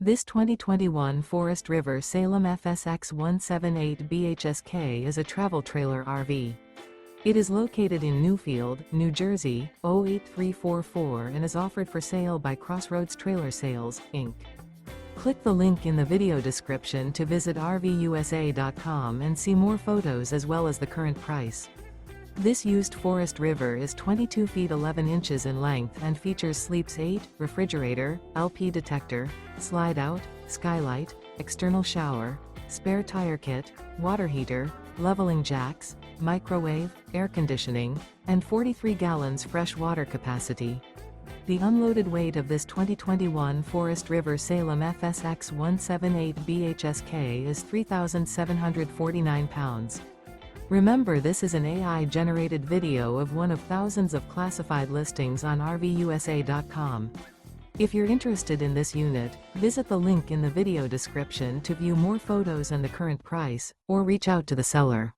This 2021 Forest River Salem FSX 178 BHSK is a travel trailer RV. It is located in Newfield, New Jersey, 08344 and is offered for sale by Crossroads Trailer Sales, Inc. Click the link in the video description to visit RVUSA.com and see more photos as well as the current price. This used Forest River is 22 feet 11 inches in length and features sleeps 8, refrigerator, LP detector, slide out, skylight, external shower, spare tire kit, water heater, leveling jacks, microwave, air conditioning, and 43 gallons fresh water capacity. The unloaded weight of this 2021 Forest River Salem FSX 178 BHSK is 3,749 pounds. Remember, this is an AI-generated video of one of thousands of classified listings on RVUSA.com. If you're interested in this unit, visit the link in the video description to view more photos and the current price, or reach out to the seller.